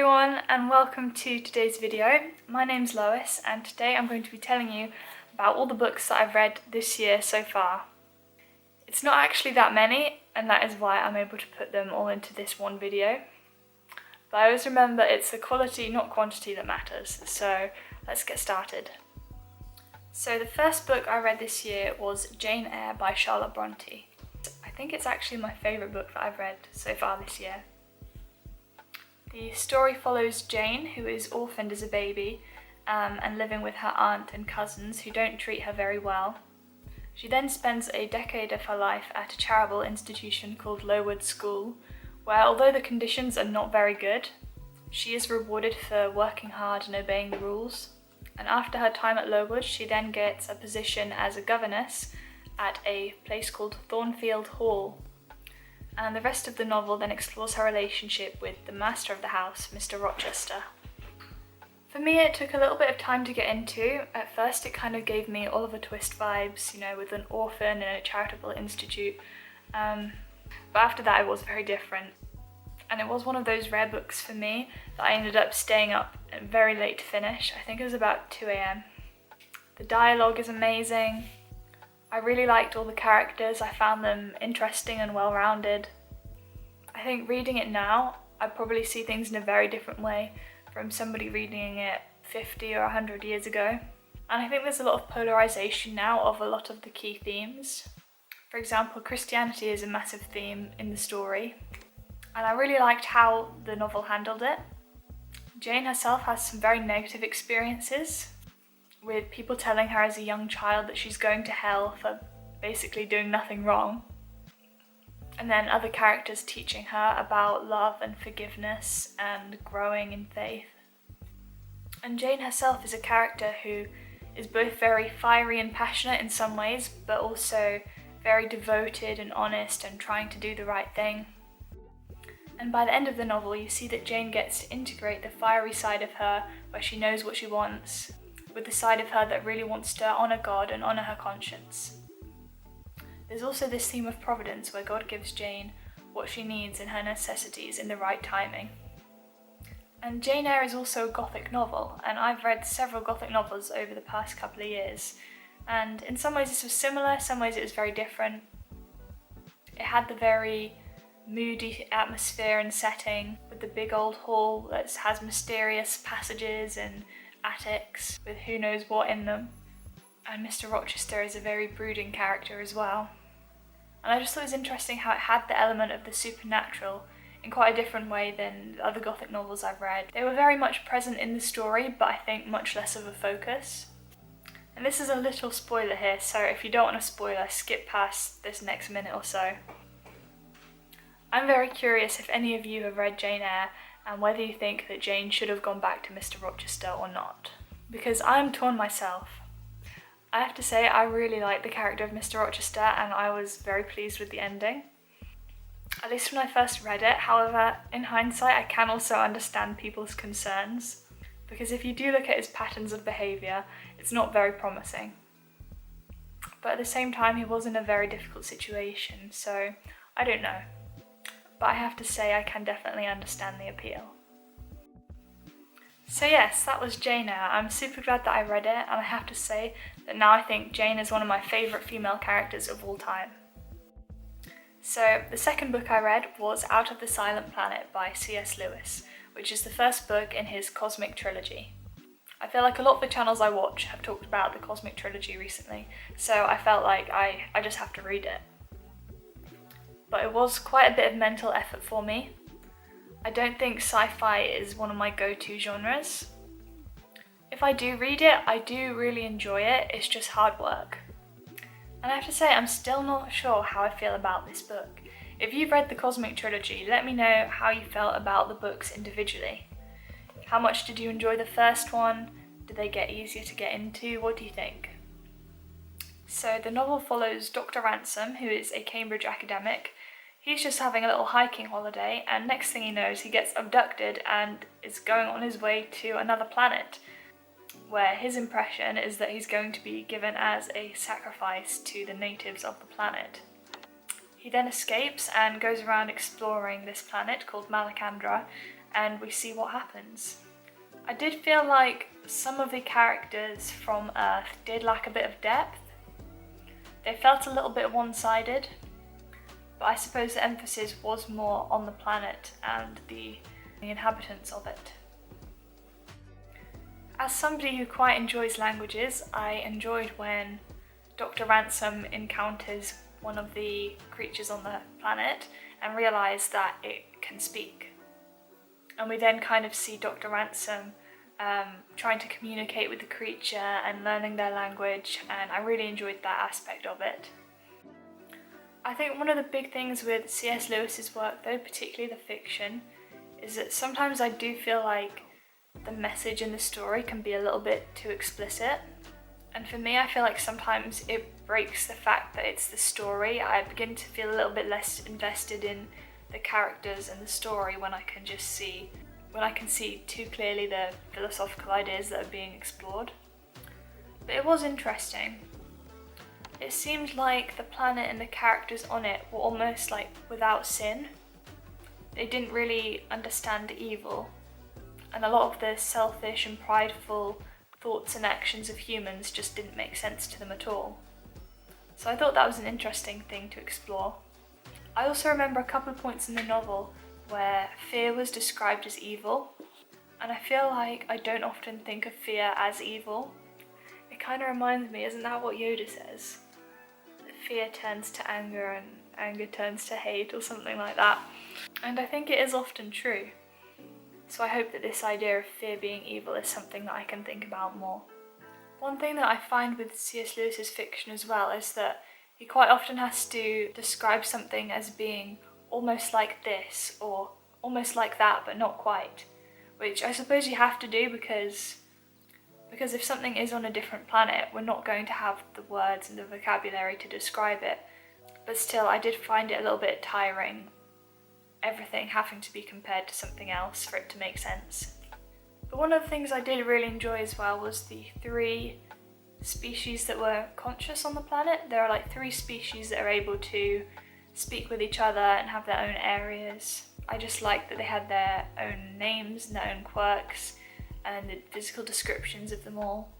everyone and welcome to today's video. My name's Lois and today I'm going to be telling you about all the books that I've read this year so far. It's not actually that many and that is why I'm able to put them all into this one video. But I always remember it's the quality, not quantity, that matters. So let's get started. So the first book I read this year was Jane Eyre by Charlotte Bronte. I think it's actually my favourite book that I've read so far this year. The story follows Jane, who is orphaned as a baby and living with her aunt and cousins who don't treat her very well. She then spends a decade of her life at a charitable institution called Lowood School, where although the conditions are not very good, she is rewarded for working hard and obeying the rules. And after her time at Lowood, she then gets a position as a governess at a place called Thornfield Hall. And the rest of the novel then explores her relationship with the master of the house, Mr. Rochester. For me, it took a little bit of time to get into. At first, it kind of gave me Oliver Twist vibes, with an orphan in a charitable institute. But after that, it was very different. And it was one of those rare books for me that I ended up staying up very late to finish. I think it was about 2 a.m. The dialogue is amazing. I really liked all the characters. I found them interesting and well-rounded. I think reading it now, I probably see things in a very different way from somebody reading it 50 or 100 years ago. And I think there's a lot of polarization now of a lot of the key themes. For example, Christianity is a massive theme in the story. And I really liked how the novel handled it. Jane herself has some very negative experiences, with people telling her as a young child that she's going to hell for basically doing nothing wrong. And then other characters teaching her about love and forgiveness and growing in faith. And Jane herself is a character who is both very fiery and passionate in some ways, but also very devoted and honest and trying to do the right thing. And by the end of the novel, you see that Jane gets to integrate the fiery side of her, where she knows what she wants, with the side of her that really wants to honour God and honour her conscience. There's also this theme of providence where God gives Jane what she needs and her necessities in the right timing. And Jane Eyre is also a Gothic novel, and I've read several Gothic novels over the past couple of years. And in some ways this was similar, some ways it was very different. It had the very moody atmosphere and setting, with the big old hall that has mysterious passages and attics with who knows what in them. And Mr. Rochester is a very brooding character as well. And I just thought it was interesting how it had the element of the supernatural in quite a different way than the other Gothic novels I've read. They were very much present in the story, but I think much less of a focus. And this is a little spoiler here, so if you don't want a spoiler, skip past this next minute or so. I'm very curious if any of you have read Jane Eyre and whether you think that Jane should have gone back to Mr. Rochester or not. Because I'm torn myself. I have to say I really like the character of Mr. Rochester and I was very pleased with the ending. At least when I first read it. However, in hindsight I can also understand people's concerns. Because if you do look at his patterns of behaviour, it's not very promising. But at the same time he was in a very difficult situation, so I don't know. But I have to say I can definitely understand the appeal. So yes, that was Jane Eyre. I'm super glad that I read it, and I have to say that now I think Jane is one of my favourite female characters of all time. So the second book I read was Out of the Silent Planet by C.S. Lewis, which is the first book in his Cosmic Trilogy. I feel like a lot of the channels I watch have talked about the Cosmic Trilogy recently, so I felt like I just have to read it. But it was quite a bit of mental effort for me. I don't think sci-fi is one of my go-to genres. If I do read it, I do really enjoy it, it's just hard work. And I have to say, I'm still not sure how I feel about this book. If you've read the Cosmic Trilogy, let me know how you felt about the books individually. How much did you enjoy the first one? Did they get easier to get into? What do you think? So the novel follows Dr. Ransom, who is a Cambridge academic. He's just having a little hiking holiday, and next thing he knows, he gets abducted and is going on his way to another planet, where his impression is that he's going to be given as a sacrifice to the natives of the planet. He then escapes and goes around exploring this planet called Malacandra, and we see what happens. I did feel like some of the characters from Earth did lack a bit of depth. They felt a little bit one-sided, but I suppose the emphasis was more on the planet and the inhabitants of it. As somebody who quite enjoys languages, I enjoyed when Dr. Ransom encounters one of the creatures on the planet and realises that it can speak. And we then kind of see Dr. Ransom trying to communicate with the creature and learning their language, and I really enjoyed that aspect of it. I think one of the big things with C.S. Lewis's work, though, particularly the fiction, is that sometimes I do feel like the message in the story can be a little bit too explicit. And for me, I feel like sometimes it breaks the fact that it's the story. I begin to feel a little bit less invested in the characters and the story when I can see too clearly the philosophical ideas that are being explored. But it was interesting. It seemed like the planet and the characters on it were almost like without sin. They didn't really understand evil, and a lot of the selfish and prideful thoughts and actions of humans just didn't make sense to them at all. So I thought that was an interesting thing to explore. I also remember a couple of points in the novel where fear was described as evil, and I feel like I don't often think of fear as evil. It kind of reminds me, isn't that what Yoda says? That fear turns to anger and anger turns to hate, or something like that. And I think it is often true. So I hope that this idea of fear being evil is something that I can think about more. One thing that I find with C.S. Lewis's fiction as well is that he quite often has to describe something as being almost like this or almost like that, but not quite. Which I suppose you have to do because if something is on a different planet, we're not going to have the words and the vocabulary to describe it. But still, I did find it a little bit tiring, everything having to be compared to something else for it to make sense. But one of the things I did really enjoy as well was the 3 species that were conscious on the planet. There are like 3 species that are able to speak with each other and have their own areas. I just liked that they had their own names and their own quirks and the physical descriptions of them all.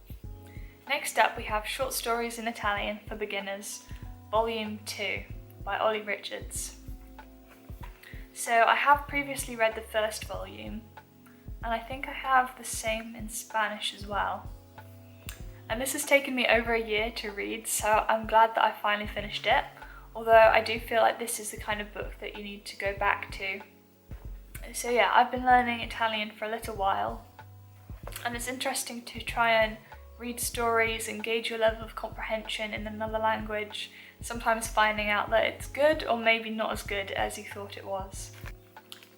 Next up, we have Short Stories in Italian for Beginners, Volume 2 by Ollie Richards. So I have previously read the first volume, and I think I have the same in Spanish as well. And this has taken me over a year to read, so I'm glad that I finally finished it, although I do feel like this is the kind of book that you need to go back to. So yeah, I've been learning Italian for a little while, and it's interesting to try and read stories and gauge your level of comprehension in another language, sometimes finding out that it's good or maybe not as good as you thought it was.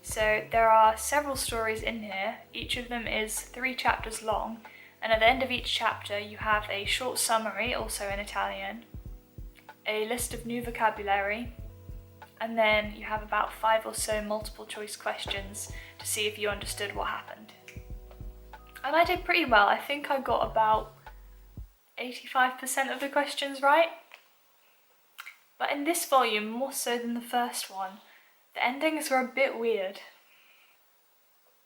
So there are several stories in here. Each of them is 3 chapters long, and at the end of each chapter you have a short summary, also in Italian, a list of new vocabulary, and then you have about 5 or so multiple choice questions to see if you understood what happened. And I did pretty well. I think I got about 85% of the questions right. But in this volume, more so than the first one, the endings were a bit weird.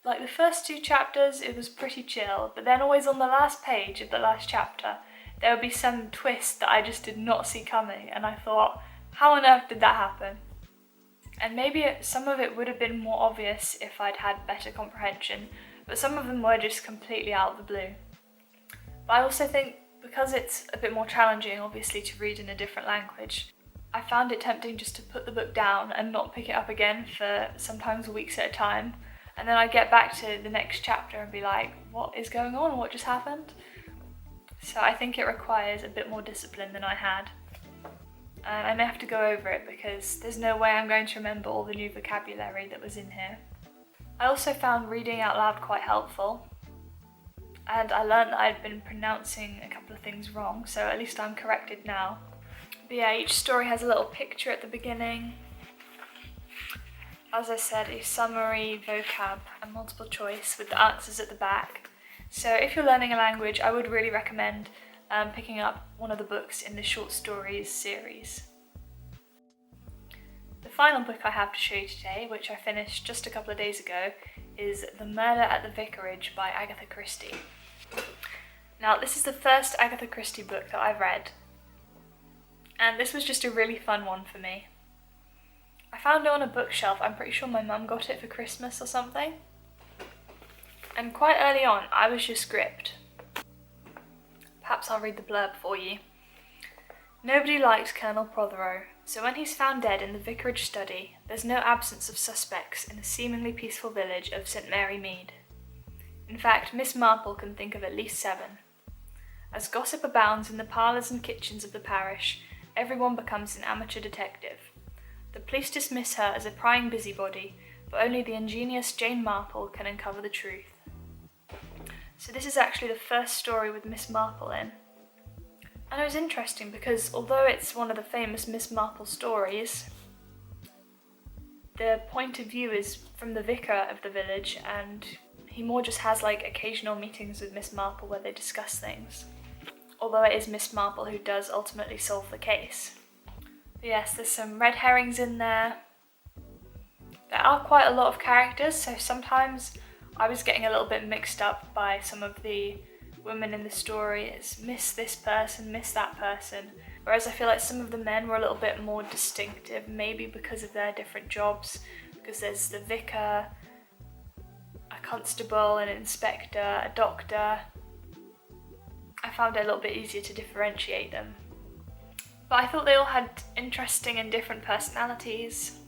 Like the first 2 chapters, it was pretty chill, but then always on the last page of the last chapter, there would be some twist that I just did not see coming, and I thought, how on earth did that happen? And maybe some of it would have been more obvious if I'd had better comprehension, but some of them were just completely out of the blue. But I also think because it's a bit more challenging, obviously, to read in a different language, I found it tempting just to put the book down and not pick it up again for sometimes weeks at a time, and then I'd get back to the next chapter and be like, what is going on? What just happened? So I think it requires a bit more discipline than I had. And I may have to go over it because there's no way I'm going to remember all the new vocabulary that was in here. I also found reading out loud quite helpful, and I learned that I'd been pronouncing a couple of things wrong, so at least I'm corrected now. But yeah, each story has a little picture at the beginning. As I said, a summary, vocab, and multiple choice with the answers at the back. So if you're learning a language, I would really recommend picking up one of the books in the short stories series. The final book I have to show you today, which I finished just a couple of days ago, is The Murder at the Vicarage by Agatha Christie. Now, this is the first Agatha Christie book that I've read, and this was just a really fun one for me. I found it on a bookshelf. I'm pretty sure my mum got it for Christmas or something. And quite early on, I was just gripped. Perhaps I'll read the blurb for you. Nobody likes Colonel Prothero, so when he's found dead in the vicarage study, there's no absence of suspects in the seemingly peaceful village of St. Mary Mead. In fact, Miss Marple can think of at least 7. As gossip abounds in the parlours and kitchens of the parish, everyone becomes an amateur detective. The police dismiss her as a prying busybody, but only the ingenious Jane Marple can uncover the truth. So this is actually the first story with Miss Marple in. And it was interesting because although it's one of the famous Miss Marple stories, the point of view is from the vicar of the village, and he more just has like occasional meetings with Miss Marple where they discuss things. Although it is Miss Marple who does ultimately solve the case. But yes, there's some red herrings in there. There are quite a lot of characters, so sometimes I was getting a little bit mixed up by some of the women in the story. It's miss this person, miss that person. Whereas I feel like some of the men were a little bit more distinctive, maybe because of their different jobs. Because there's the vicar, a constable, an inspector, a doctor. I found it a little bit easier to differentiate them. But I thought they all had interesting and different personalities.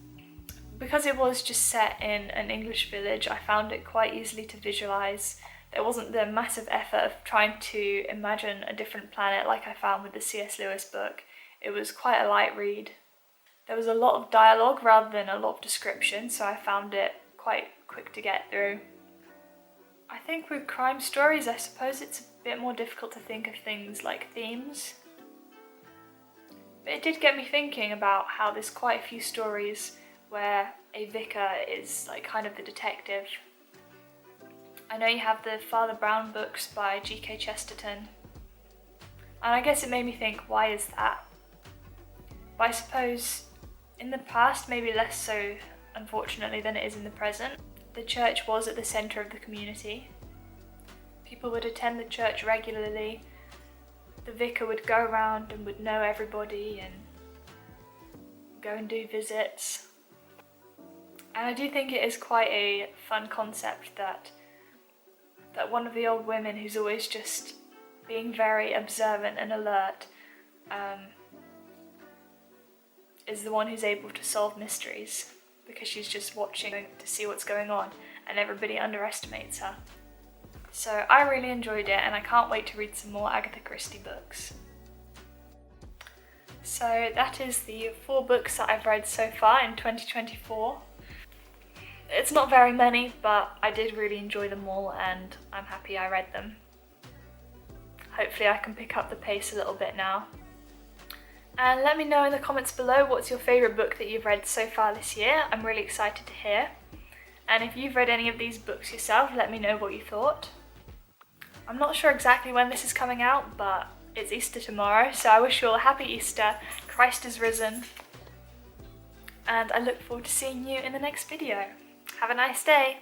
Because it was just set in an English village, I found it quite easily to visualise. There wasn't the massive effort of trying to imagine a different planet like I found with the C.S. Lewis book. It was quite a light read. There was a lot of dialogue rather than a lot of description, so I found it quite quick to get through. I think with crime stories, I suppose it's a bit more difficult to think of things like themes. But it did get me thinking about how there's quite a few stories where a vicar is like kind of the detective. I know you have the Father Brown books by G.K. Chesterton, and I guess it made me think, why is that? But I suppose in the past, maybe less so unfortunately than it is in the present, the church was at the centre of the community. People would attend the church regularly, the vicar would go around and would know everybody and go and do visits. And I do think it is quite a fun concept that one of the old women who's always just being very observant and alert is the one who's able to solve mysteries, because she's just watching to see what's going on and everybody underestimates her. So I really enjoyed it and I can't wait to read some more Agatha Christie books. So that is the 4 books that I've read so far in 2024. It's not very many, but I did really enjoy them all and I'm happy I read them. Hopefully I can pick up the pace a little bit now. And let me know in the comments below what's your favourite book that you've read so far this year. I'm really excited to hear. And if you've read any of these books yourself, let me know what you thought. I'm not sure exactly when this is coming out, but it's Easter tomorrow, so I wish you all a happy Easter. Christ is risen. And I look forward to seeing you in the next video. Have a nice day!